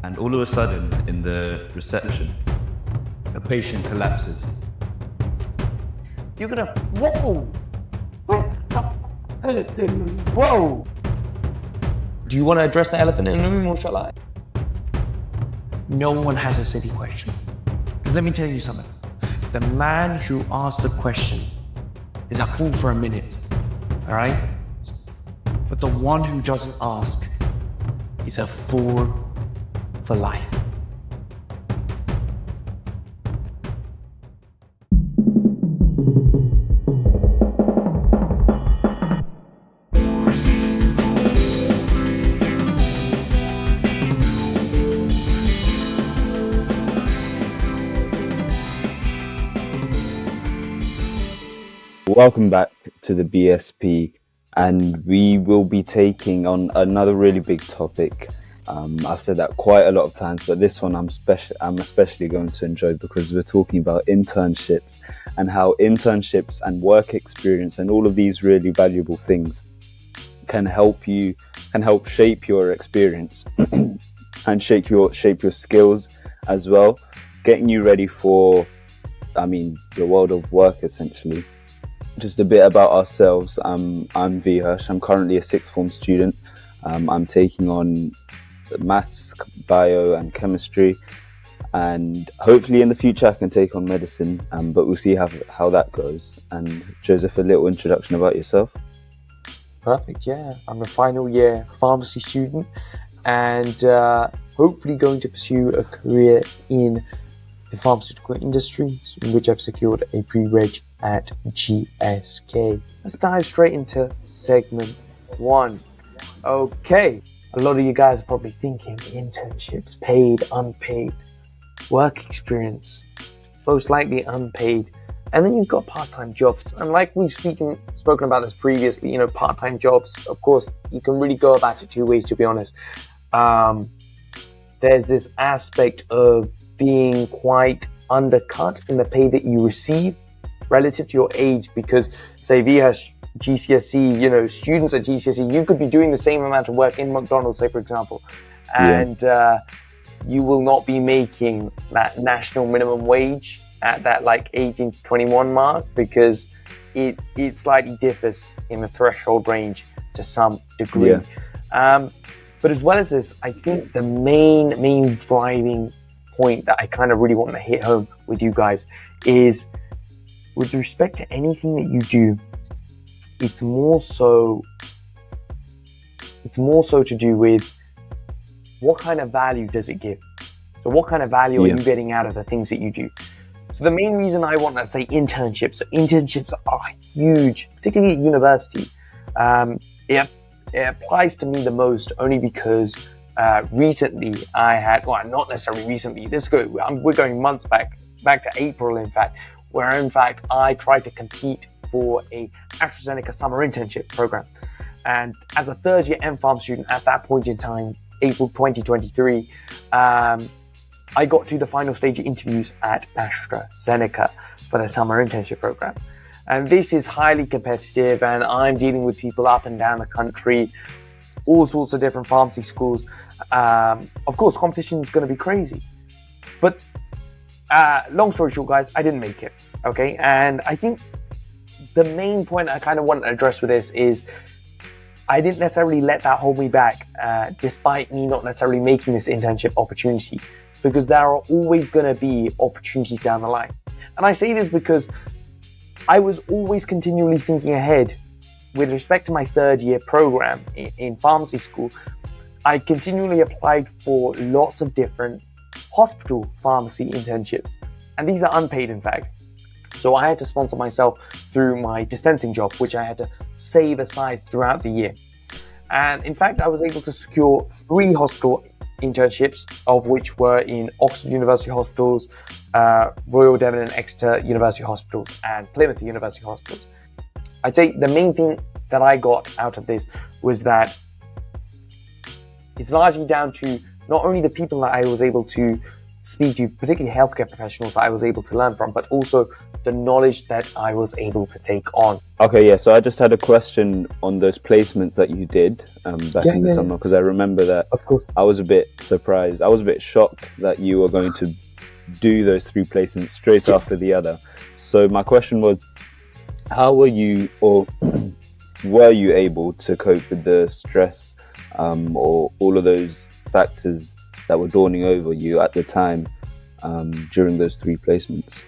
And all of a sudden, in the reception, a patient collapses. You're gonna, whoa! Whoa! Do you want to address the elephant in the room, or shall I? No one has a silly question. Because let me tell you something. The man who asked the question is a fool for a minute, all right? But the one who doesn't ask is a fool for life. Welcome back to the BSP, and we will be taking on another really big topic. I've said that quite a lot of times, but this one I'm especially going to enjoy because we're talking about internships and how internships and work experience and all of these really valuable things can help shape your experience and shape your skills as well, getting you ready for, the world of work essentially. Just a bit about ourselves. I'm Vihursh. I'm currently a sixth form student. I'm taking on maths, bio and chemistry, and hopefully in the future I can take on medicine, but we'll see how that goes. And Joseph, a little introduction about yourself. Perfect, yeah. I'm a final year pharmacy student and hopefully going to pursue a career in the pharmaceutical industry, in which I've secured a pre-reg at GSK. Let's dive straight into segment 1. Okay, a lot of you guys are probably thinking internships, paid, unpaid, work experience, most likely unpaid, and then you've got part-time jobs. And like we've spoken about this previously, part-time jobs, of course, you can really go about it two ways, to be honest. There's this aspect of being quite undercut in the pay that you receive relative to your age, because say via GCSE, students at GCSE, you could be doing the same amount of work in McDonald's, say for example, and you will not be making that national minimum wage at that 18 to 21 mark, because it slightly differs in the threshold range to some degree. But as well as this, I think the main driving point that I kind of really want to hit home with you guys is, with respect to anything that you do, it's more so to do with what kind of value does it give. So what kind of value are you getting out of the things that you do? So the main reason I want to say internships are huge, particularly at university. It applies to me the most only because recently I had, not necessarily recently, we're going months back to April in fact, where in fact I tried to compete for a AstraZeneca summer internship program. And as a third year MPharm student at that point in time, April 2023, I got to the final stage of interviews at AstraZeneca for the summer internship program. And this is highly competitive, and I'm dealing with people up and down the country, all sorts of different pharmacy schools. Of course, competition is going to be crazy. But long story short, guys, I didn't make it. Okay, and I think the main point I kind of want to address with this is I didn't necessarily let that hold me back, despite me not necessarily making this internship opportunity, because there are always going to be opportunities down the line. And I say this because I was always continually thinking ahead with respect to my third year program in pharmacy school. I continually applied for lots of different hospital pharmacy internships, and these are unpaid in fact. So I had to sponsor myself through my dispensing job, which I had to save aside throughout the year. And in fact, I was able to secure 3 hospital internships, of which were in Oxford University Hospitals, Royal Devon and Exeter University Hospitals, and Plymouth University Hospitals. I'd say the main thing that I got out of this was that it's largely down to not only the people that I was able to speak to particularly healthcare professionals that I was able to learn from, but also the knowledge that I was able to take on. Okay, yeah. So I just had a question on those placements that you did back in the summer, because I remember that. Of course. I was a bit surprised. I was a bit shocked that you were going to do those 3 placements straight after the other. So my question was, how were you, or were you able to cope with the stress or all of those factors that were dawning over you at the time during those 3 placements?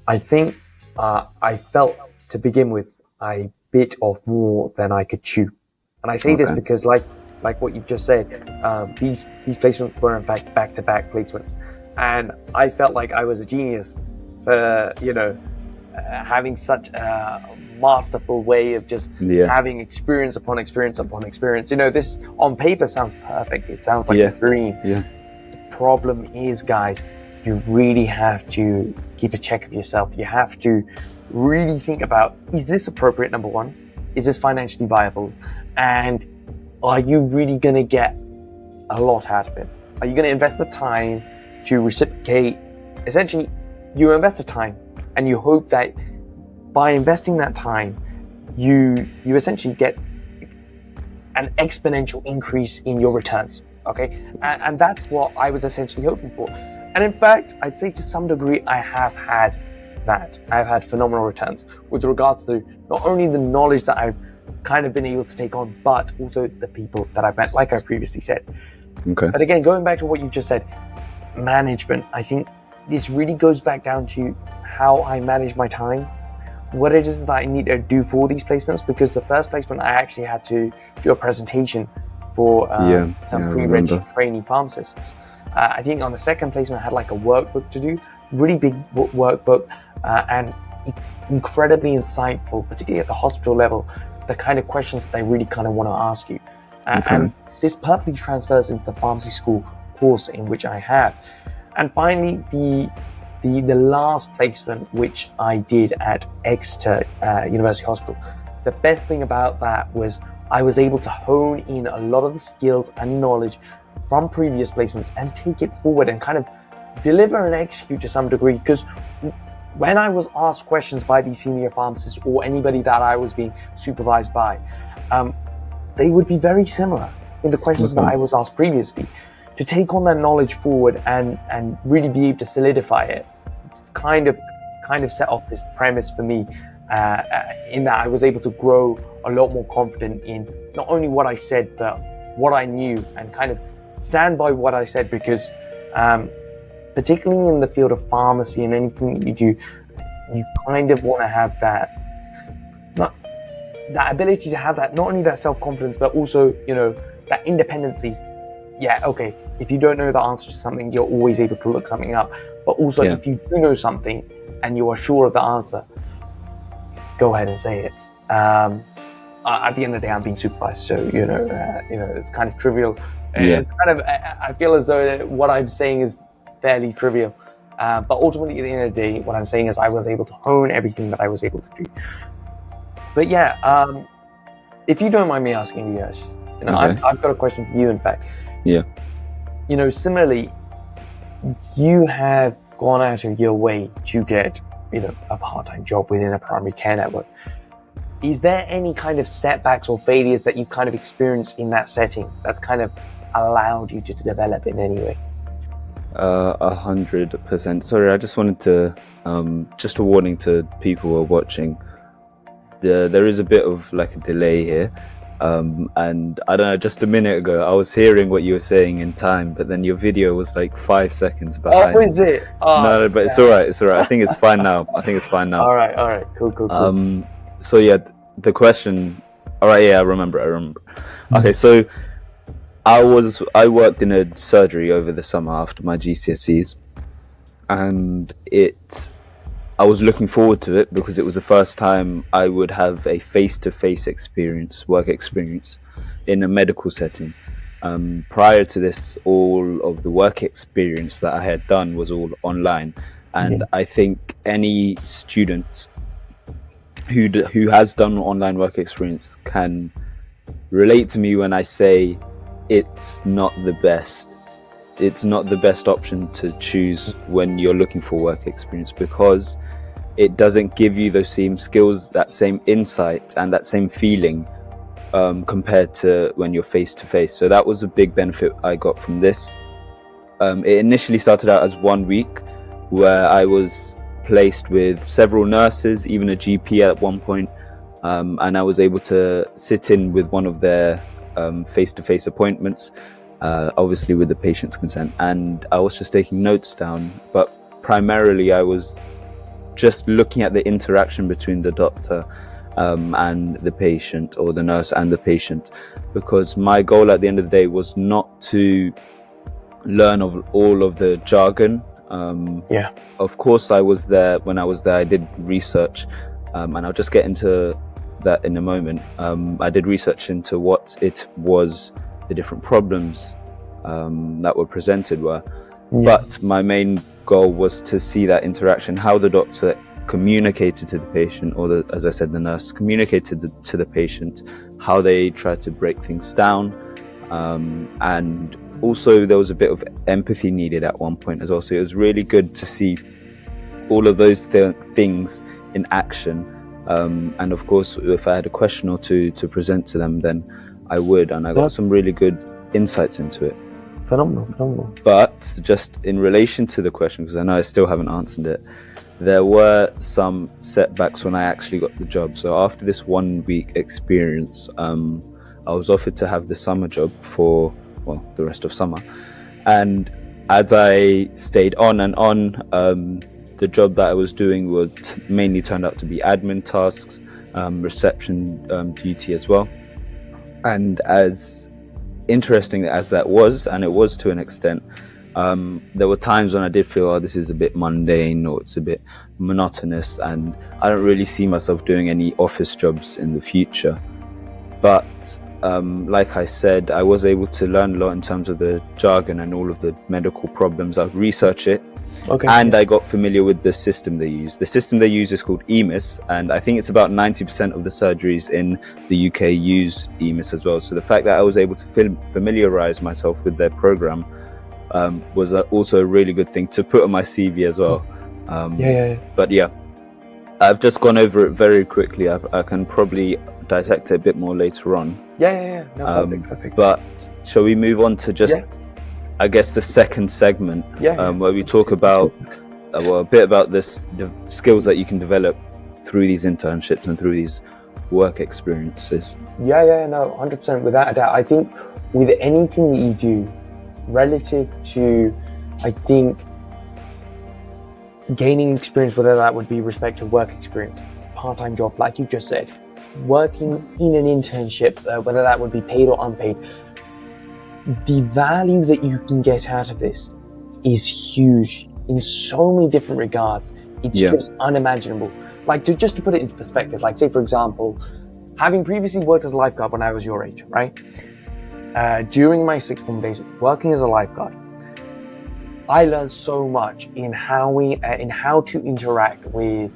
I think I felt, to begin with, I bit off more than I could chew. And I say this because, like what you've just said, these placements were in fact back-to-back placements. And I felt like I was a genius for, having such a masterful way of just having experience upon experience upon experience. This on paper sounds perfect. It sounds like a dream. The problem is, guys, you really have to keep a check of yourself. You have to really think about, is this appropriate, number one? Is this financially viable? And are you really going to get a lot out of it? Are you going to invest the time to reciprocate? Essentially, you invest the time and you hope that by investing that time, you essentially get an exponential increase in your returns, okay? And that's what I was essentially hoping for. And in fact, I'd say to some degree, I have had that. I've had phenomenal returns with regards to not only the knowledge that I've kind of been able to take on, but also the people that I've met, like I previously said. Okay. But again, going back to what you just said, management, I think this really goes back down to how I manage my time, what it is that I need to do for these placements, because the first placement I actually had to do a presentation for some pre-registered trainee pharmacists. I think on the second placement I had like a workbook to do, really big workbook, and it's incredibly insightful, particularly at the hospital level, the kind of questions that they really kind of want to ask you. And this perfectly transfers into the pharmacy school course in which I have. And finally, the last placement which I did at Exeter University Hospital, the best thing about that was I was able to hone in a lot of the skills and knowledge from previous placements and take it forward and kind of deliver and execute to some degree. Because when I was asked questions by these senior pharmacists or anybody that I was being supervised by, they would be very similar in the questions that I was asked previously. To take on that knowledge forward and really be able to solidify it, kind of set off this premise for me, in that I was able to grow a lot more confident in not only what I said, but what I knew, and kind of stand by what I said, because particularly in the field of pharmacy and anything that you do, you kind of want to have that ability to have that, not only that self-confidence, but also, that independency. Yeah, okay, if you don't know the answer to something, you're always able to look something up. But also, if you do know something and you are sure of the answer, go ahead and say it. At the end of the day, I'm being supervised, so it's kind of trivial. It's kind of, I feel as though what I'm saying is fairly trivial, but ultimately, at the end of the day, what I'm saying is I was able to hone everything that I was able to do. But if you don't mind me asking you guys, I've got a question for you. In fact, similarly, you have gone out of your way to get a part-time job within a primary care network. Is there any kind of setbacks or failures that you kind of experienced in that setting that's kind of allowed you to develop in any way? 100%. Sorry, I just wanted to, just a warning to people who are watching. There is a bit of like a delay here. And I don't know, just a minute ago, I was hearing what you were saying in time, but then your video was like 5 seconds behind. Oh, is it? No, but it's all right. I think it's fine now. All right. Cool. So the question. All right. Yeah, I remember. Okay, so I worked in a surgery over the summer after my GCSEs, and I was looking forward to it because it was the first time I would have a face-to-face work experience in a medical setting. Prior to this, all of the work experience that I had done was all online. And I think any student who has done online work experience can relate to me when I say it's not the best. it's not the best option to choose when you're looking for work experience, because it doesn't give you those same skills, that same insight and that same feeling compared to when you're face to face. So that was a big benefit I got from this. It initially started out as 1 week where I was placed with several nurses, even a GP at one point, and I was able to sit in with one of their face-to-face appointments, obviously with the patient's consent, and I was just taking notes down, but primarily I was just looking at the interaction between the doctor and the patient, or the nurse and the patient, because my goal at the end of the day was not to learn of all of the jargon. Of course, I was there. When I was there, I did research, and I'll just get into that in a moment. I did research into what it was, the different problems that were presented were. But my main goal was to see that interaction, how the doctor communicated to the patient, or as I said, the nurse communicated to the patient, how they tried to break things down, and also there was a bit of empathy needed at one point as well. So it was really good to see all of those things in action. And of course, if I had a question or two to present to them, then I would, and I got some really good insights into it. Phenomenal. But just in relation to the question, because I know I still haven't answered it, there were some setbacks when I actually got the job. So after this 1 week experience, I was offered to have the summer job for, well, the rest of summer. And as I stayed on and on, the job that I was doing mainly turned out to be admin tasks, reception duty as well. And as interesting as that was, and it was to an extent, there were times when I did feel, oh, this is a bit mundane, or it's a bit monotonous, and I don't really see myself doing any office jobs in the future. But like I said, I was able to learn a lot in terms of the jargon and all of the medical problems. I'd research it. And I got familiar with the system they use. The system they use is called EMIS, and I think it's about 90% of the surgeries in the UK use EMIS as well. So the fact that I was able to familiarize myself with their program was also a really good thing to put on my CV as well. But yeah, I've just gone over it very quickly. I can probably dissect it a bit more later on. No, perfect. But shall we move on to just... I guess the second segment, where we talk about a bit about the skills that you can develop through these internships and through these work experiences. No, 100%, without a doubt. I think with anything that you do, relative to, I think, gaining experience, whether that would be respective work experience, part-time job, like you just said, working in an internship, whether that would be paid or unpaid, the value that you can get out of this is huge in so many different regards. It's just unimaginable. Like, just to put it into perspective, like, say, for example, having previously worked as a lifeguard when I was your age, right? During my sixth form days working as a lifeguard, I learned so much in how to interact with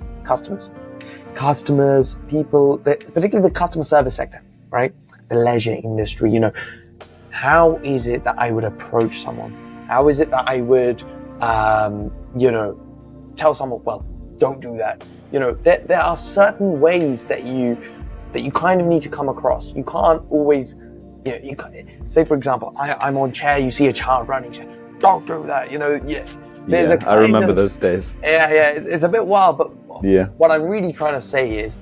customers, people, particularly the customer service sector, right? The leisure industry, how is it that I would approach someone? How is it that I would, tell someone, well, don't do that. There are certain ways that you kind of need to come across. You can't always, say for example, I'm on chair, you see a child running, say, don't do that. I remember those days. It's a bit wild, but what I'm really trying to say is,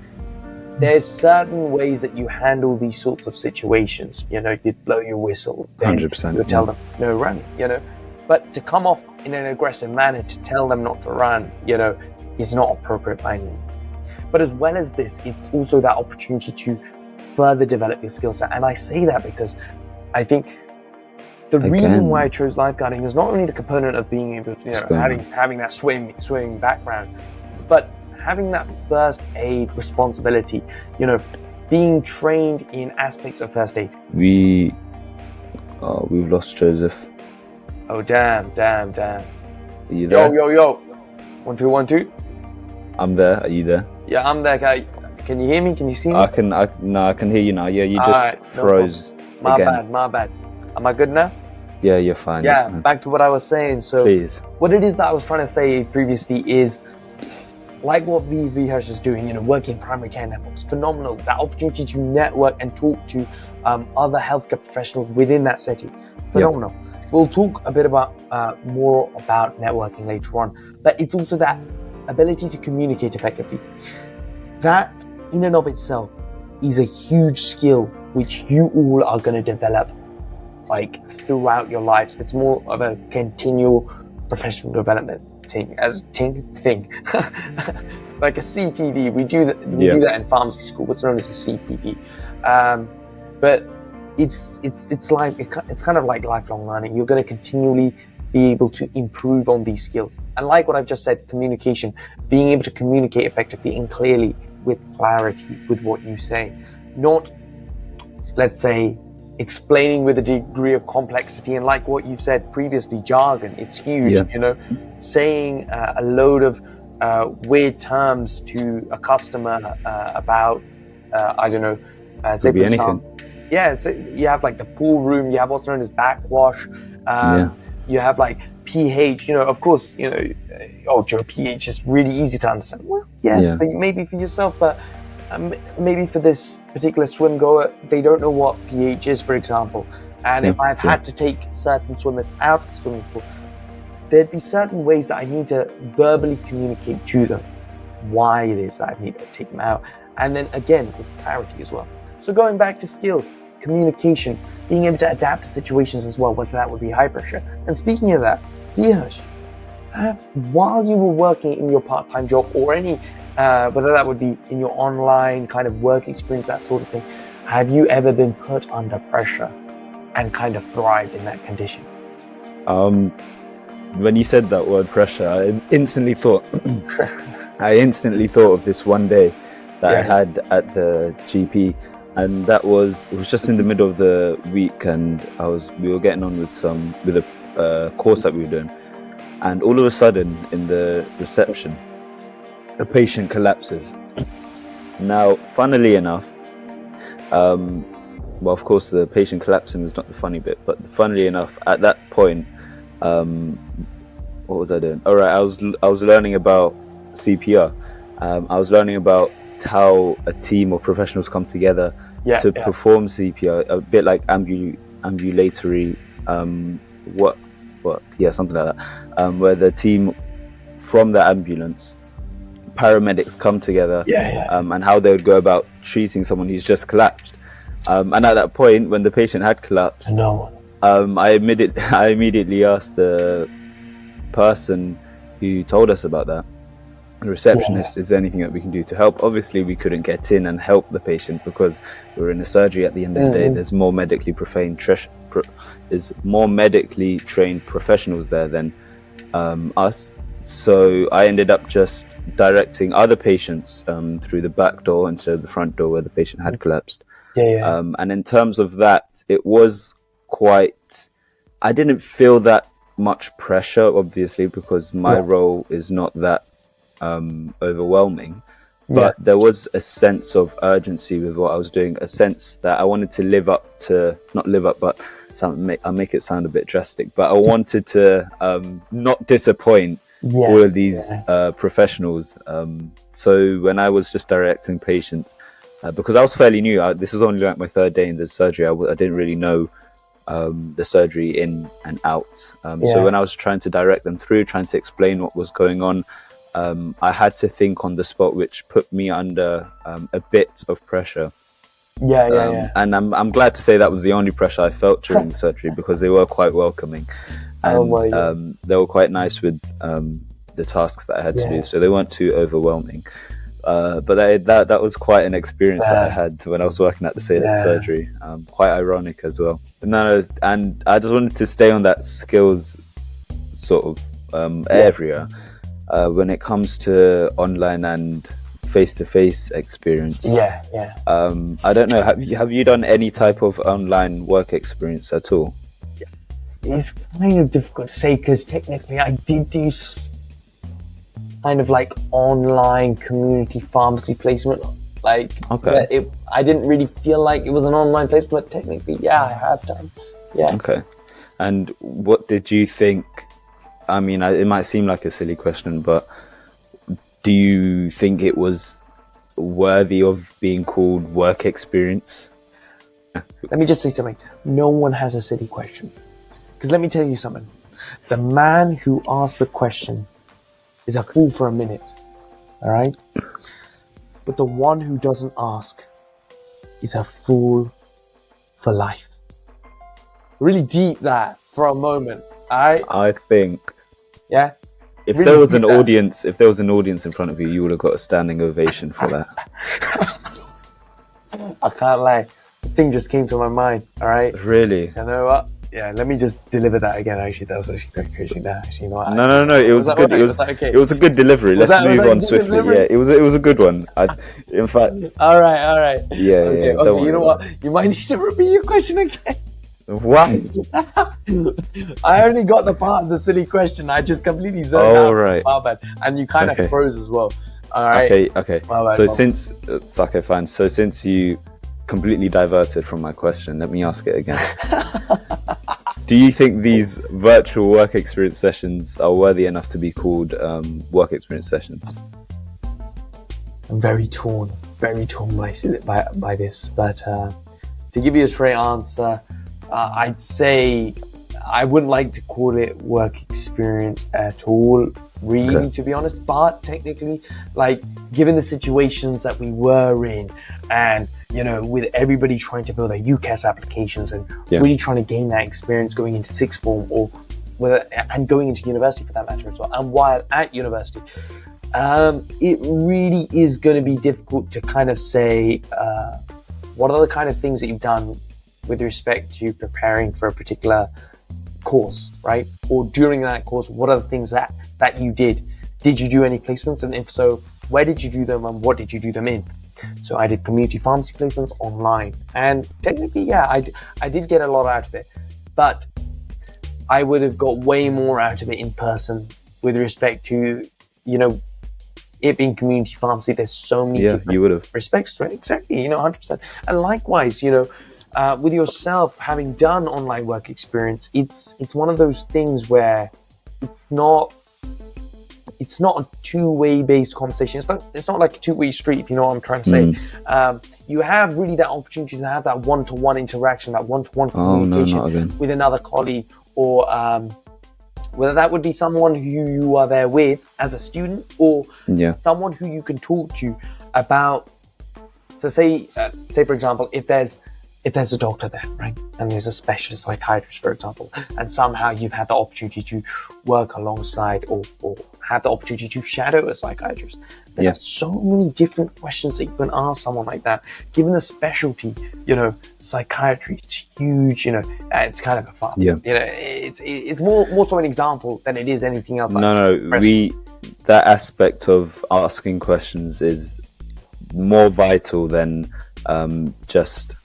there's certain ways that you handle these sorts of situations. You'd blow your whistle. 100%. You'd tell them, no, run, But to come off in an aggressive manner to tell them not to run, is not appropriate by any means. But as well as this, it's also that opportunity to further develop your skill set. And I say that because I think the reason why I chose lifeguarding is not only the component of being able to, having that swimming background, but having that first aid responsibility, being trained in aspects of first aid. We've lost Joseph. Oh, damn. Are you there? Yo. 1 2 1 2. I'm there. Are you there? Yeah, I'm there. Can you hear me? Can you see me? I can hear you now. Yeah, you just froze. My bad. Am I good now? Yeah, you're fine. Yeah, you're fine. back to what I was saying. So Please. what it is that I was trying to say previously is, like what Viharsh is doing, working in primary care networks, phenomenal. That opportunity to network and talk to other healthcare professionals within that setting, phenomenal. Yep. We'll talk a bit about more about networking later on, but it's also that ability to communicate effectively. That in and of itself is a huge skill which you all are going to develop like throughout your lives. It's more of a continual professional development thing, like a CPD. We do that. We do that in pharmacy school. What's known as a CPD, but it's kind of like lifelong learning. You're going to continually be able to improve on these skills. And like what I've just said, communication, being able to communicate effectively and clearly with clarity with what you say, not, let's say, explaining with a degree of complexity, and like what you've said previously, jargon. It's huge, saying a load of weird terms to a customer about, I don't know, say Could be anything. Yeah, so you have like the pool room, you have what's known as backwash, you have like pH, of course, Joe, pH is really easy to understand. Well, yes, maybe for yourself, but maybe for this particular swim goer, they don't know what pH is, for example. And if I've had to take certain swimmers out of the swimming pool, there'd be certain ways that I need to verbally communicate to them why it is that I need to take them out. And then again, with clarity as well. So going back to skills, communication, being able to adapt to situations as well, whether that would be high pressure. And speaking of that, Viharsh, while you were working in your part-time job or any, whether that would be in your online kind of work experience, that sort of thing, have you ever been put under pressure and kind of thrived in that condition? When you said that word pressure, I instantly thought of this one day that I had at the GP, and it was just in the middle of the week, and we were getting on with a course that we were doing, and all of a sudden in the reception, a patient collapses. Now, funnily enough, well, of course, the patient collapsing was not the funny bit, but funnily enough, at that point, what was I doing? All right, I was learning about CPR. I was learning about how a team of professionals come together to perform CPR, a bit like ambulatory work, something like that, where the team from the ambulance, paramedics come together, and how they would go about treating someone who's just collapsed. And at that point, when the patient had collapsed, I immediately asked the person who told us about that, the receptionist, is there anything that we can do to help? Obviously, we couldn't get in and help the patient because we were in a surgery at the end of the day. There's more medically trained professionals there than us. So I ended up just directing other patients through the back door instead of the front door where the patient had collapsed. And in terms of that, it was I didn't feel that much pressure, obviously, because my role is not that overwhelming, but there was a sense of urgency with what I was doing, a sense that I wanted to I'll make it sound a bit drastic, but I wanted to not disappoint all of these professionals. So when I was just directing patients, because I was fairly new, this was only like my third day in the surgery, I didn't really know the surgery in and out. So when I was trying to direct them through, trying to explain what was going on, I had to think on the spot, which put me under a bit of pressure. And I'm glad to say that was the only pressure I felt during the surgery, because they were quite welcoming, and they were quite nice with the tasks that I had to do, so they weren't too overwhelming. But that was quite an experience that I had when I was working at the surgery. Quite ironic as well. But and I just wanted to stay on that skills sort of area when it comes to online and face-to-face experience. I don't know. Have you done any type of online work experience at all? It's kind of difficult to say, because technically I did do kind of like online community pharmacy placement. I didn't really feel like it was an online placement, but technically, I have done. Okay. And what did you think? I mean, it might seem like a silly question, but do you think it was worthy of being called work experience? Let me just say something. No one has a silly question. Because let me tell you something. The man who asked the question is a fool for a minute. All right? But the one who doesn't ask is a fool for life. Really deep that for a moment. All right? I think Yeah? if Really there was deep an that. audience, if there was an audience in front of you, you would have got a standing ovation for that. I can't lie. The thing just came to my mind. All right? Really? You know what? Yeah, let me just deliver that again. Actually, that was actually quite crazy. Now, actually, you know what? No. It was that good. right? It was okay? It was a good delivery. Was Let's that move a on good swiftly. delivery? Yeah, it was a good one. In fact, All right. yeah. Okay, Don't worry you know about what? You might need to repeat your question again. it. What? I only got the part of the silly question. I just completely zoned Oh, out. right. My bad. And you kind Okay. of froze as well. All right. Okay. My bad, So my bad. since it's okay, fine. So since you completely diverted from my question, let me ask it again. Do you think these virtual work experience sessions are worthy enough to be called work experience sessions? I'm very torn by this. But to give you a straight answer, I'd say I wouldn't like to call it work experience at all, really, Okay. to be honest. But technically, like, given the situations that we were in, and you know, with everybody trying to build their UCAS applications and Yeah. really trying to gain that experience going into sixth form and going into university for that matter as well, and while at university, it really is going to be difficult to kind of say what are the kind of things that you've done with respect to preparing for a particular course, right? Or during that course, what are the things that you did? Did you do any placements? And if so, where did you do them and what did you do them in? So I did community pharmacy placements online, and technically, yeah, I did get a lot out of it, but I would have got way more out of it in person with respect to, you know, it being community pharmacy. There's so many Yeah, different you would have. respects to it. Exactly, 100%. And likewise, with yourself having done online work experience, it's one of those things where it's not a two-way based conversation. It's not like a two-way street, if you know what I'm trying to say. You have really that opportunity to have that one-to-one interaction, that one-to-one communication not again. with another colleague, or whether that would be someone who you are there with as a student, or someone who you can talk to about. So say for example, if there's a doctor there, right, and there's a specialist psychiatrist, for example, and somehow you've had the opportunity to work alongside or have the opportunity to shadow a psychiatrist, there's so many different questions that you can ask someone like that. Given the specialty, psychiatry, it's huge. It's kind of a fun. It's more so an example than it is anything else. That aspect of asking questions is more vital than just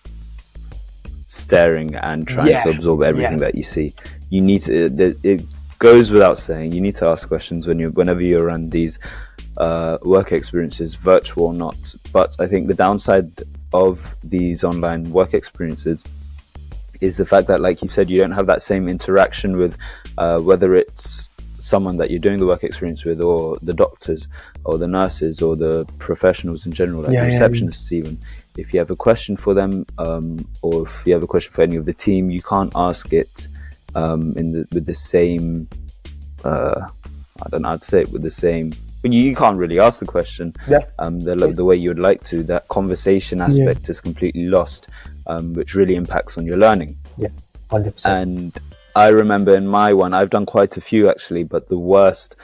staring and trying to absorb everything that you see. You need to. It goes without saying. You need to ask questions whenever you're around these work experiences, virtual or not. But I think the downside of these online work experiences is the fact that, like you said, you don't have that same interaction with whether it's someone that you're doing the work experience with, or the doctors, or the nurses, or the professionals in general, like the receptionists even. If you have a question for them, or if you have a question for any of the team, you can't ask it with the same. I don't know how to say it. With the same, but you can't really ask the question the way you would like to. That conversation aspect is completely lost, which really impacts on your learning. 100%. And I remember in my one, I've done quite a few actually, but the worst.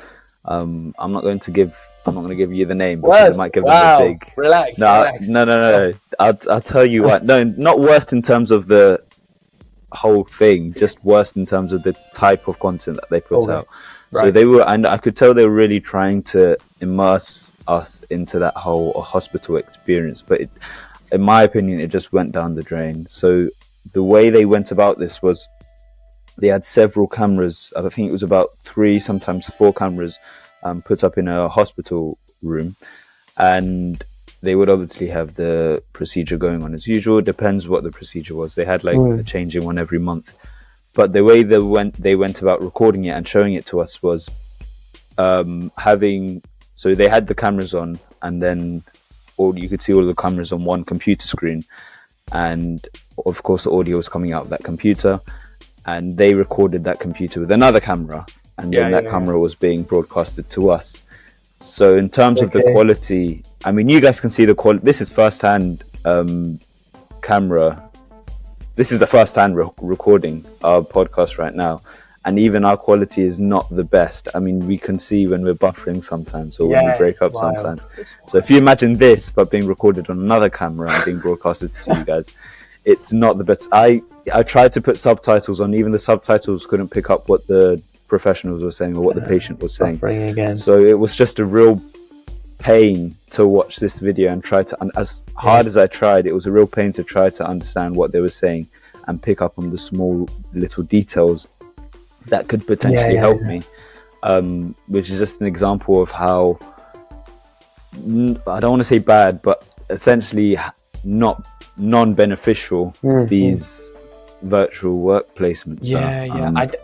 I'm not going to give you the name because it might give them a big. Relax. No. I'll tell you what. No, not worst in terms of the whole thing, just worst in terms of the type of content that they put out. Right. So they were, and I could tell they were really trying to immerse us into that whole hospital experience. But in my opinion, it just went down the drain. So the way they went about this was they had several cameras. I think it was about 3, sometimes 4 cameras put up in a hospital room, and they would obviously have the procedure going on as usual. It depends what the procedure was. They had like a changing one every month. but the way they went about recording it and showing it to us was so they had the cameras on, and then you could see all the cameras on one computer screen, and of course the audio was coming out of that computer, and they recorded that computer with another camera, and then that camera was being broadcasted to us. So in terms of the quality, I mean, you guys can see the quality. This is first-hand camera. This is the first-hand recording our podcast right now, and even our quality is not the best. I mean, we can see when we're buffering sometimes, or when we break up sometimes. So if you imagine this but being recorded on another camera and being broadcasted to you guys, it's not the best. I tried to put subtitles on. Even the subtitles couldn't pick up what the professionals were saying or what the patient was saying. Again. So it was just a real pain to watch this video and try to, as hard as I tried, it was a real pain to try to understand what they were saying and pick up on the small little details that could potentially help me, which is just an example of how, I don't want to say bad, but essentially not non-beneficial these virtual work placements are.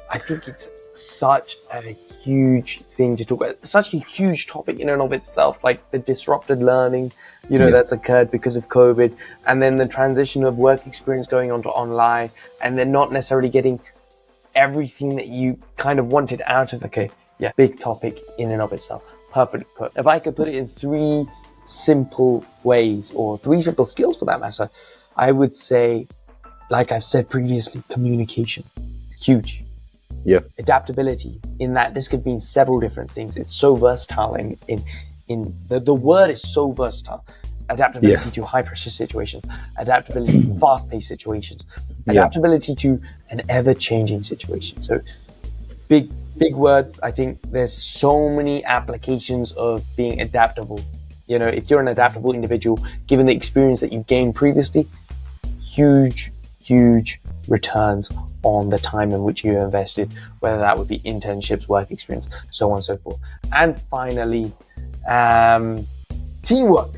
I think it's such a huge thing to talk about, such a huge topic in and of itself, like the disrupted learning, that's occurred because of COVID, and then the transition of work experience going on to online, and then not necessarily getting everything that you kind of wanted out of big topic in and of itself. Perfectly put. If I could put it in 3 simple ways, or 3 simple skills for that matter, I would say, like I've said previously, communication. Huge. Yeah. Adaptability, in that this could mean several different things. It's so versatile in the word is so versatile. Adaptability to high pressure situations, adaptability to fast paced situations, adaptability to an ever changing situation. So big word. I think there's so many applications of being adaptable. If you're an adaptable individual, given the experience that you gained previously, huge returns on the time in which you invested, whether that would be internships, work experience, so on and so forth. And finally, teamwork.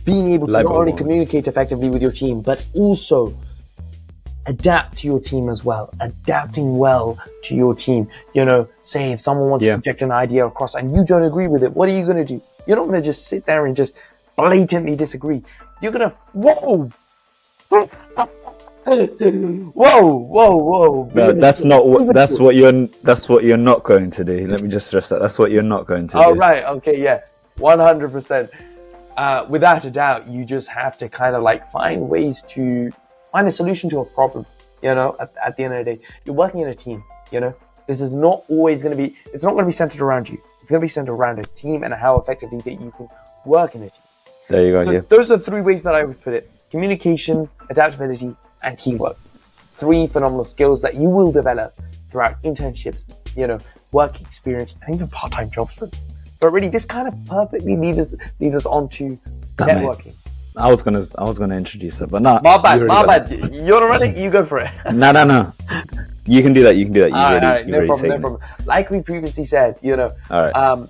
Being able to not only communicate effectively with your team, but also adapt to your team as well. Adapting well to your team. Say if someone wants to project an idea across and you don't agree with it, what are you going to do? You're not going to just sit there and just blatantly disagree. You're going to, whoa. No, that's what you're not going to do. Let me just stress that. That's what you're not going to do. Oh, right. Okay. Yeah. 100%. Without a doubt, you just have to kind of find ways to find a solution to a problem. At the end of the day, you're working in a team. This is not always going to be. It's not going to be centered around you. It's going to be centered around a team and how effectively that you can work in a team. There you go. So those are the 3 ways that I would put it: communication, adaptability, and teamwork. 3 phenomenal skills that you will develop throughout internships, work experience, and even part-time jobs. But really, this kind of perfectly leads us on to networking. I was gonna introduce it, but no. My bad. You're already. You go for it. No. You can do that. All right, no problem. Like we previously said, All right.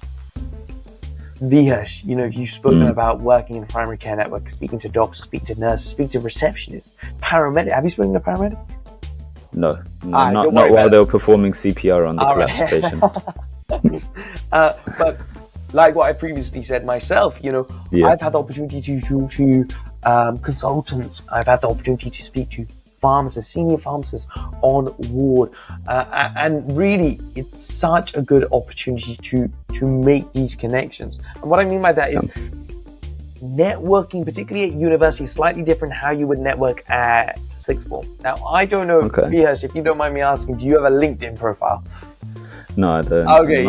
Vihash, you've spoken about working in a primary care network, speaking to doctors, speaking to nurses, speaking to receptionists, paramedic. Have you spoken to a paramedic? No, not while they were performing CPR on the collapsed patient. But like what I previously said myself, I've had the opportunity to talk to consultants. I've had the opportunity to speak to pharmacists, senior pharmacists on ward, and really, it's such a good opportunity to make these connections. And what I mean by that is networking, particularly at university, is slightly different how you would network at sixth form. Now, I don't know, Vihash, if you don't mind me asking, do you have a LinkedIn profile? No, I don't. Okay.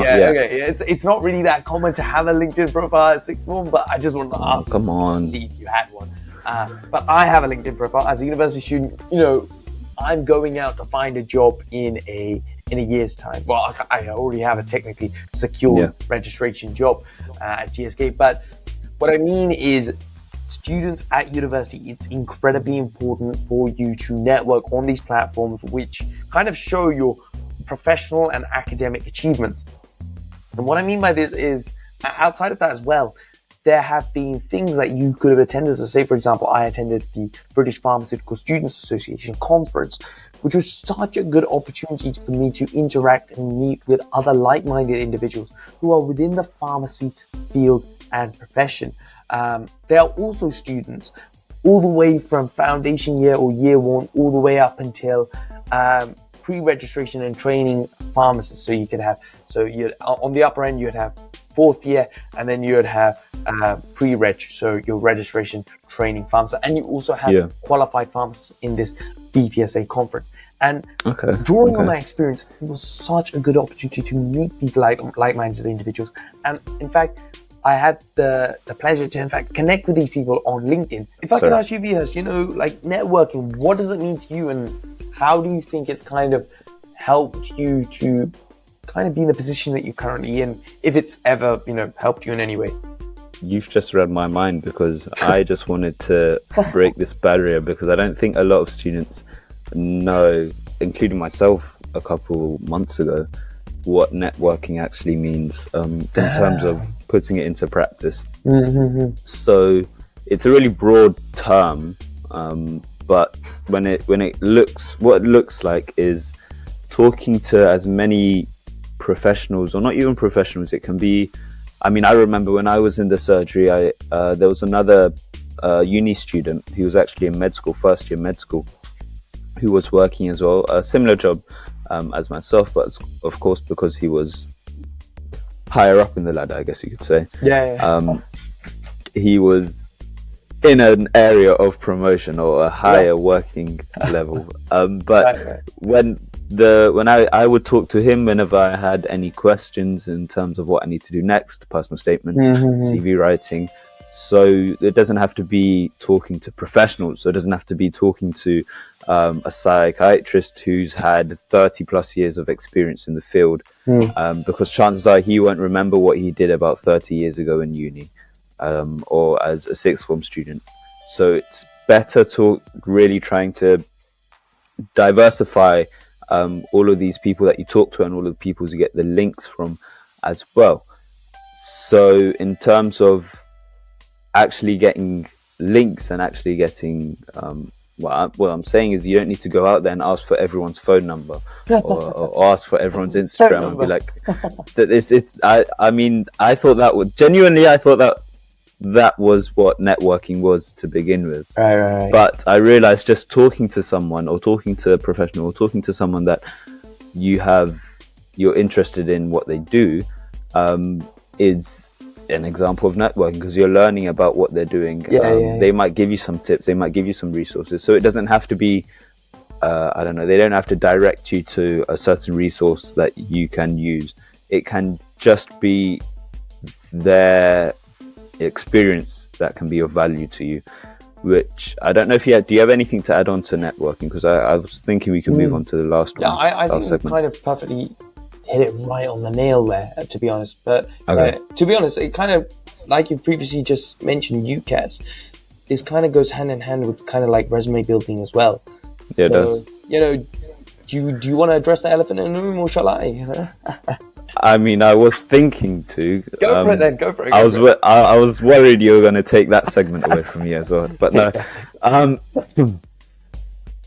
It's not really that common to have a LinkedIn profile at sixth form, but I just wanted to ask to see if you had one. But I have a LinkedIn profile as a university student. I'm going out to find a job in a year's time. Well, I already have a technically secure registration job at GSK. But what I mean is, students at university, it's incredibly important for you to network on these platforms, which kind of show your professional and academic achievements. And what I mean by this is, outside of that as well, there have been things that you could have attended. So say, for example, I attended the British Pharmaceutical Students Association conference, which was such a good opportunity for me to interact and meet with other like-minded individuals who are within the pharmacy field and profession. There are also students all the way from foundation year or year one, all the way up until pre-registration and training pharmacists. So you could have, on the upper end, you'd have fourth year, and then you would have pre-reg, so your registration training pharmacist, and you also have qualified pharmacists in this BPSA conference. And drawing on my experience, it was such a good opportunity to meet these like-minded individuals. And in fact, I had the pleasure to, in fact, connect with these people on LinkedIn. If I could ask you, Vihas, like networking, what does it mean to you, and how do you think it's kind of helped you to kind of be in the position that you're currently in, if it's ever, helped you in any way? You've just read my mind, because I just wanted to break this barrier, because I don't think a lot of students know, including myself a couple months ago, what networking actually means in terms of putting it into practice. So it's a really broad term, but what it looks like is talking to as many professionals, or not even professionals. It can be, I remember when I was in the surgery, there was another uni student who was actually in med school, first year med school, who was working as well, a similar job as myself, but of course, because he was higher up in the ladder, I guess you could say. He was in an area of promotion or a higher working level. But when I would talk to him whenever I had any questions in terms of what I need to do next, personal statements, CV writing. So it doesn't have to be talking to professionals. So it doesn't have to be talking to a psychiatrist who's had 30 plus years of experience in the field, because chances are he won't remember what he did about 30 years ago in uni, or as a sixth form student. So it's better to really trying to diversify all of these people that you talk to, and all of the people you get the links from as well. So in terms of actually getting links and actually getting what I'm saying is, you don't need to go out there and ask for everyone's phone number or ask for everyone's Instagram and be like, I thought that was what networking was to begin with. Right. But I realized just talking to someone, or talking to a professional, or talking to someone that you're interested in what they do, is an example of networking, because you're learning about what they're doing. They might give you some tips, they might give you some resources. So it doesn't have to be, they don't have to direct you to a certain resource that you can use. It can just be their experience that can be of value to you, which I don't know if do you have anything to add on to networking? Because I was thinking we can move on to the last one. I think you kind of perfectly hit it right on the nail there, to be honest. But to be honest, it kind of, like you previously just mentioned, UCAS, this kind of goes hand in hand with kind of like resume building as well. Yeah, it does. Do you want to address the elephant in the room, or shall I? I was thinking to. Go for it then. Go for it. I was worried you were going to take that segment away from me as well, but no.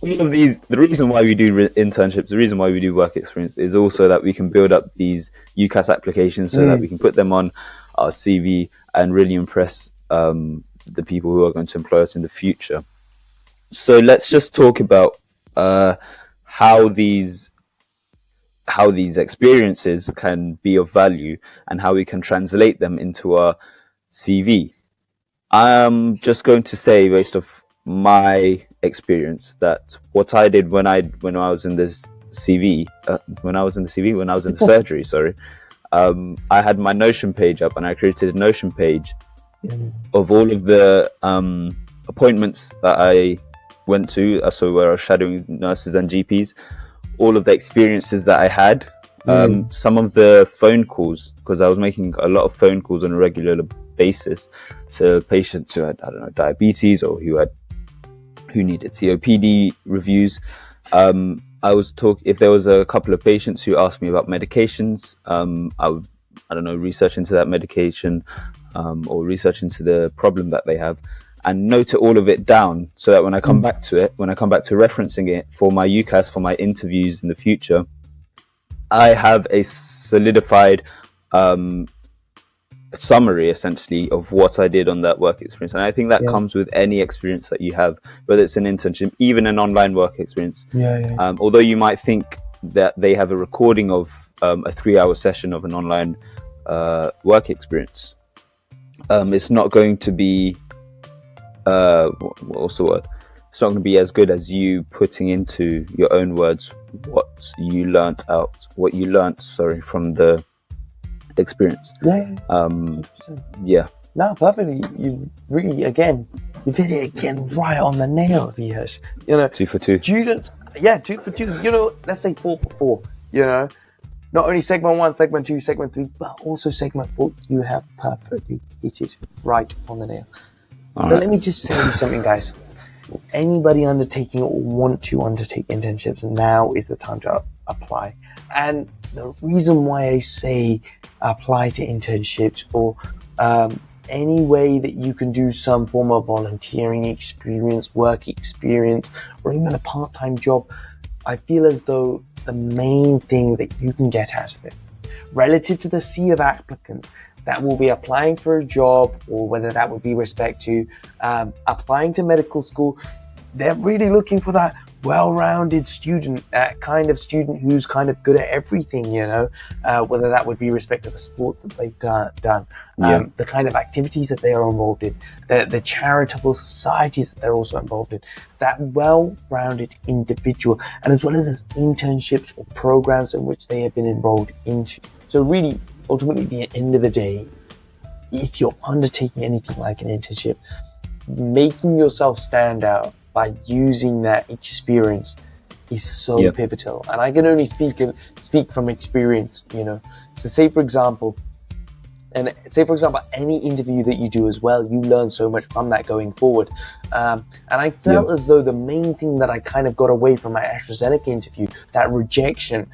All of these, the reason why we do internships, the reason why we do work experience, is also that we can build up these UCAS applications so that we can put them on our CV and really impress the people who are going to employ us in the future. So let's just talk about how these experiences can be of value, and how we can translate them into our CV. I'm just going to say, based off my experience, that what I did when I was in the surgery, sorry, I had my Notion page up, and I created a Notion page of all of the appointments that I went to, so where I was shadowing nurses and GPs, all of the experiences that I had, some of the phone calls, because I was making a lot of phone calls on a regular basis to patients who had, diabetes, or who needed COPD reviews. If there was a couple of patients who asked me about medications, I would, research into that medication. or research into the problem that they have, and note all of it down so that when I come back to referencing it for my UCAS, for my interviews in the future, I have a solidified summary essentially of what I did on that work experience. And I think that comes with any experience that you have, whether it's an internship, even an online work experience. Although you might think that they have a recording of a 3-hour session of an online work experience, it's not going to be what's the word? It's not going to be as good as you putting into your own words what you learnt from the experience. No, perfectly. You really, again, you've hit it again right on the nail, Vihesh. 2 for 2. Students, 2 for 2. Let's say 4 for 4. Not only segment 1, segment 2, segment 3, but also segment 4. You have perfectly hit it right on the nail. But let me just tell you something, guys. Anybody undertaking or want to undertake internships, now is the time to apply. And the reason why I say apply to internships, or any way that you can do some form of volunteering experience, work experience, or even a part-time job, I feel as though the main thing that you can get out of it, relative to the sea of applicants that will be applying for a job, or whether that would be respect to applying to medical school, they're really looking for that well-rounded student, kind of student who's kind of good at everything, whether that would be respect to the sports that they've done, the kind of activities that they are involved in, the charitable societies that they're also involved in, that well-rounded individual, and as well as this internships or programs in which they have been enrolled into. So really, ultimately, at the end of the day, if you're undertaking anything like an internship, making yourself stand out by using that experience is so pivotal. And I can only speak from experience, So say for example, any interview that you do as well, you learn so much from that going forward. And I felt as though the main thing that I kind of got away from my AstraZeneca interview, that rejection,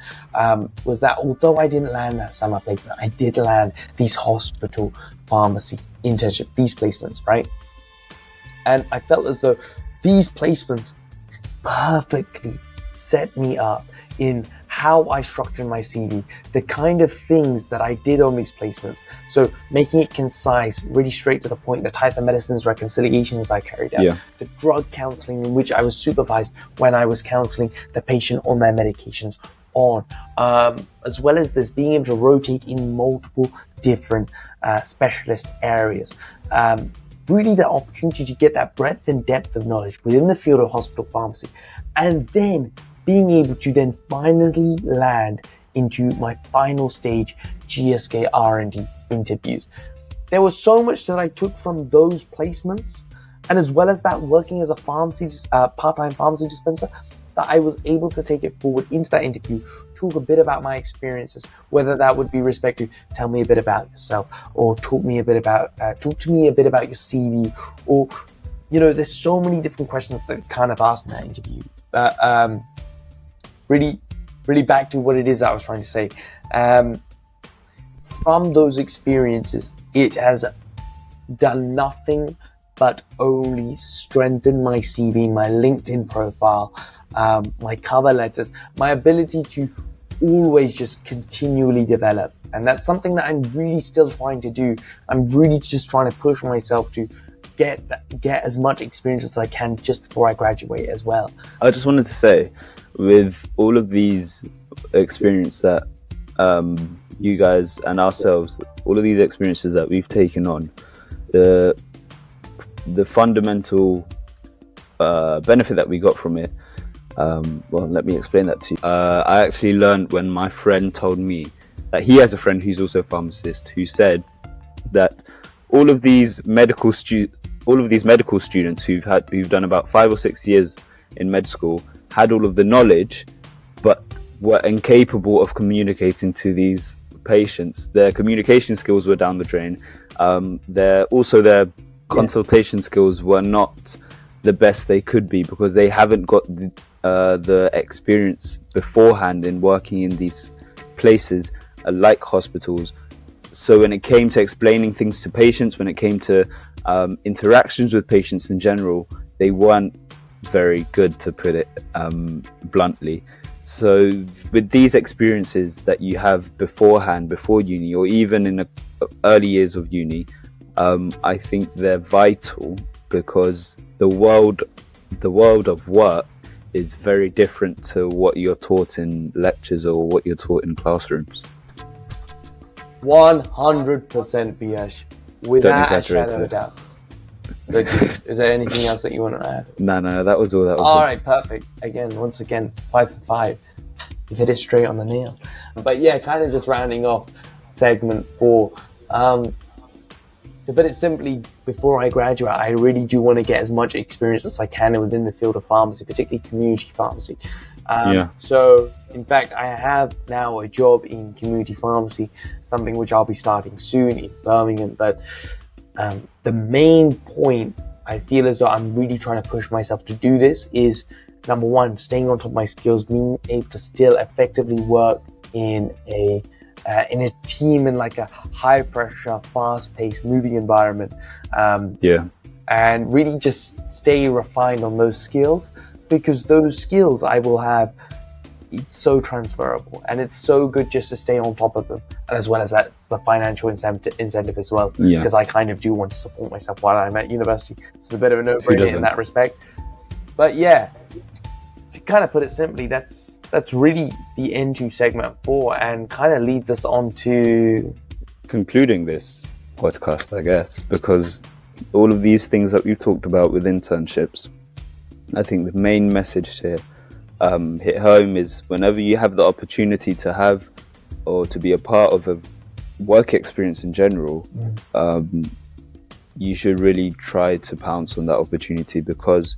was that although I didn't land that summer placement, I did land these hospital pharmacy internship, these placements, right? And I felt as though these placements perfectly set me up in how I structured my CV, the kind of things that I did on these placements. So making it concise, really straight to the point, the types of medicines reconciliations I carried out, the drug counseling in which I was supervised when I was counseling the patient on their medications as well as this being able to rotate in multiple different specialist areas. Really the opportunity to get that breadth and depth of knowledge within the field of hospital pharmacy, and then being able to then finally land into my final stage GSK R&D interviews. There was so much that I took from those placements, and as well as that working as a part-time pharmacy dispenser, that I was able to take it forward into that interview, talk a bit about my experiences, whether that would be respect to tell me a bit about yourself, or talk to me a bit about your CV, or there's so many different questions that kind of asked in that interview. Really back to what it is that I was trying to say. From those experiences, it has done nothing but only strengthen my CV, my LinkedIn profile, my cover letters, my ability to always just continually develop. And that's something that I'm really still trying to do. I'm really just trying to push myself to get as much experience as I can just before I graduate as well. I just wanted to say, with all of these experiences that you guys and ourselves, all of these experiences that we've taken on, the fundamental benefit that we got from it, let me explain that to you. I actually learned when my friend told me that he has a friend who's also a pharmacist, who said that all of these medical students who've done about 5 or 6 years in med school had all of the knowledge, but were incapable of communicating to these patients. Their communication skills were down the drain. Their consultation skills were not the best they could be, because they haven't got the experience beforehand in working in these places like hospitals. so when it came to explaining things to patients, when it came to interactions with patients in general, they weren't very good, to put it bluntly. So with these experiences that you have beforehand, before uni, or even in the early years of uni, I think they're vital, because the world of work is very different to what you're taught in lectures or what you're taught in classrooms. 100% Viyash, without a exaggerate shadow of it. a doubt. But is there anything else that you want to add? No, that was all. All right, perfect. Once again, 5 for 5. You hit it straight on the nail. But yeah, kind of just rounding off segment 4. To put it simply, before I graduate, I really do want to get as much experience as I can within the field of pharmacy, particularly community pharmacy. So, in fact, I have now a job in community pharmacy, something which I'll be starting soon in Birmingham. But the main point I feel as though I'm really trying to push myself to do this is, number one, staying on top of my skills, being able to still effectively work in a team, in like a high pressure, fast paced, moving environment. And really just stay refined on those skills, because those skills I will have, it's so transferable, and it's so good just to stay on top of them. And as well as that, it's the financial incentive as well, because I kind of do want to support myself while I'm at university. It's a bit of a no-brainer in that respect. But yeah, to kind of put it simply, that's really the end to segment 4, and kind of leads us on to concluding this podcast, I guess, because all of these things that we've talked about with internships, I think the main message to hit home is, whenever you have the opportunity to have or to be a part of a work experience in general, you should really try to pounce on that opportunity, because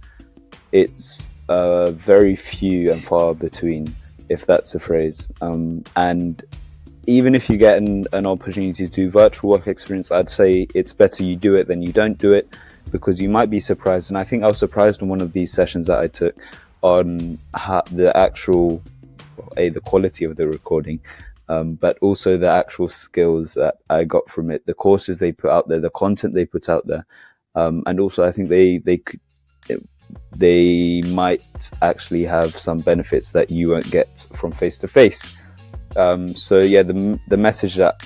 it's very few and far between, if that's a phrase. And even if you get an opportunity to do virtual work experience, I'd say it's better you do it than you don't do it, because you might be surprised. And I think I was surprised in one of these sessions that I took on the actual, the quality of the recording, but also the actual skills that I got from it, the courses they put out there, the content they put out there. And also I think they might actually have some benefits that you won't get from face to face. So yeah, the message that,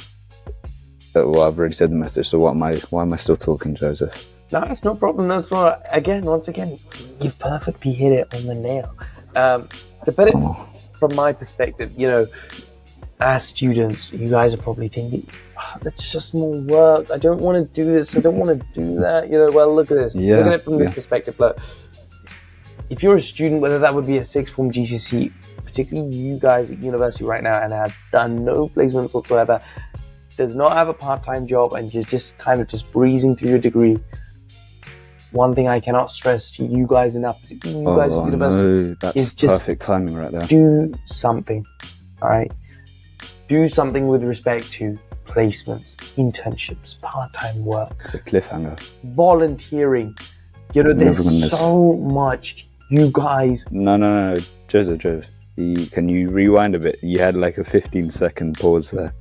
well, I've already said the message, so why am I still talking, Joseph? No, that's no problem. That's not, once again, you've perfectly hit it on the nail. To put it from my perspective, as students, you guys are probably thinking, that's just more work. I don't want to do this. I don't want to do that. Well, look at this. Look at it from this perspective. Look, if you're a student, whether that would be a sixth form GCSE, particularly you guys at university right now, and have done no placements whatsoever, does not have a part-time job, and you're just kind of just breezing through your degree, one thing I cannot stress to you guys enough, particularly you guys at university, that's is just perfect timing right there. Do something, all right? Do something with respect to placements, internships, part-time work. It's a cliffhanger. Volunteering. There's so much you guys... No. Joseph. Can you rewind a bit? You had like a 15-second pause there.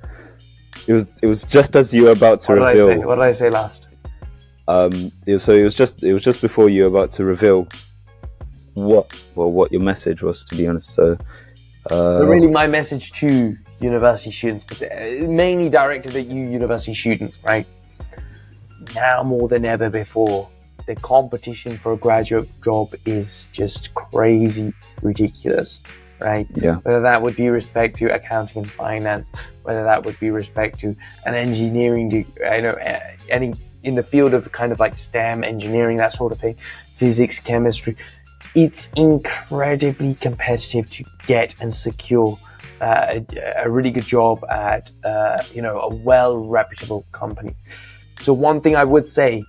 It was just as you were about to reveal. What did I say last? It was just before you were about to reveal what your message was, to be honest. So really, my message to university students, but mainly directed at you university students, right? Now more than ever before, the competition for a graduate job is just crazy, ridiculous, right? Yeah. Whether that would be respect to accounting and finance, whether that would be respect to an engineering degree, any in the field of kind of like STEM, engineering, that sort of thing, physics, chemistry, it's incredibly competitive to get and secure a really good job at a well-reputable company. So one thing I would say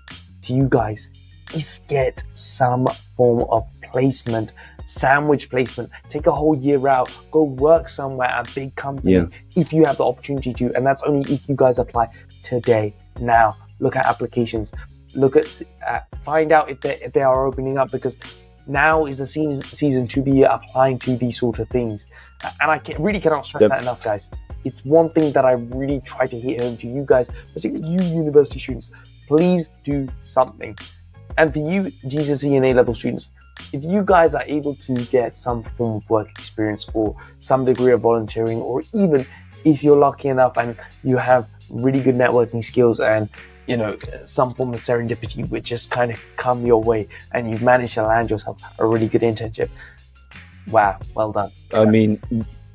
to you guys is get some form of placement, sandwich placement. Take a whole year out, go work somewhere at a big company if you have the opportunity to, and that's only if you guys apply today, now. Look at applications, find out if they are opening up, because now is the season to be applying to these sort of things. And I really cannot stress that enough, guys. it's one thing that I really try to hit home to you guys, particularly you university students. Please do something. And for you GCSE and A-level students, if you guys are able to get some form of work experience or some degree of volunteering, or even if you're lucky enough and you have really good networking skills and some form of serendipity which just kind of come your way and you've managed to land yourself a really good internship, wow, well done. I mean,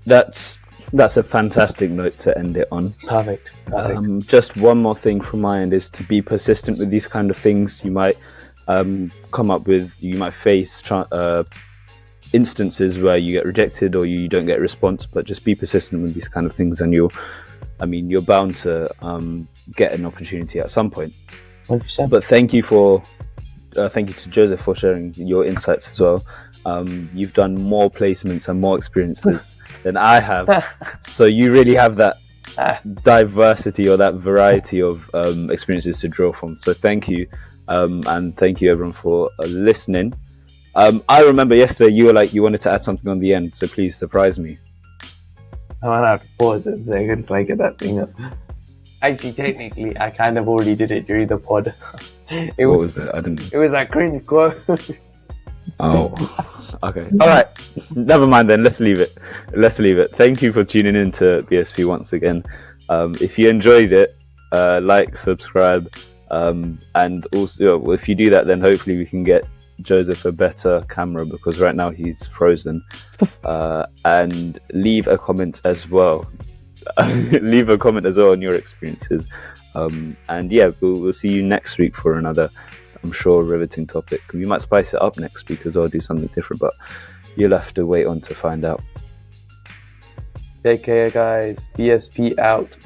that's a fantastic note to end it on. Perfect. Just one more thing from my end is to be persistent with these kind of things. You might come up with, you might face instances where you get rejected or you don't get a response, but just be persistent with these kind of things and you're bound to get an opportunity at some point. 100%. But thank you to Joseph for sharing your insights as well. You've done more placements and more experiences than I have, so you really have that diversity or that variety of experiences to draw from. So thank you, and thank you everyone for listening. I remember yesterday you were like you wanted to add something on the end, so please surprise me. I'm gonna have to pause it a second till I get that thing up. Actually, technically, I kind of already did it during the pod. What was it? I didn't. It was a cringe quote. Oh, okay. All right. Never mind then. Let's leave it. Thank you for tuning in to BSP once again. If you enjoyed it, like, subscribe, and also if you do that, then hopefully we can get Joseph a better camera because right now he's frozen. And leave a comment as well. Leave a comment as well on your experiences. And yeah, we'll see you next week for another, I'm sure, riveting topic. We might spice it up next week as well, do something different, but you'll have to wait on to find out. Take care, guys. BSP out.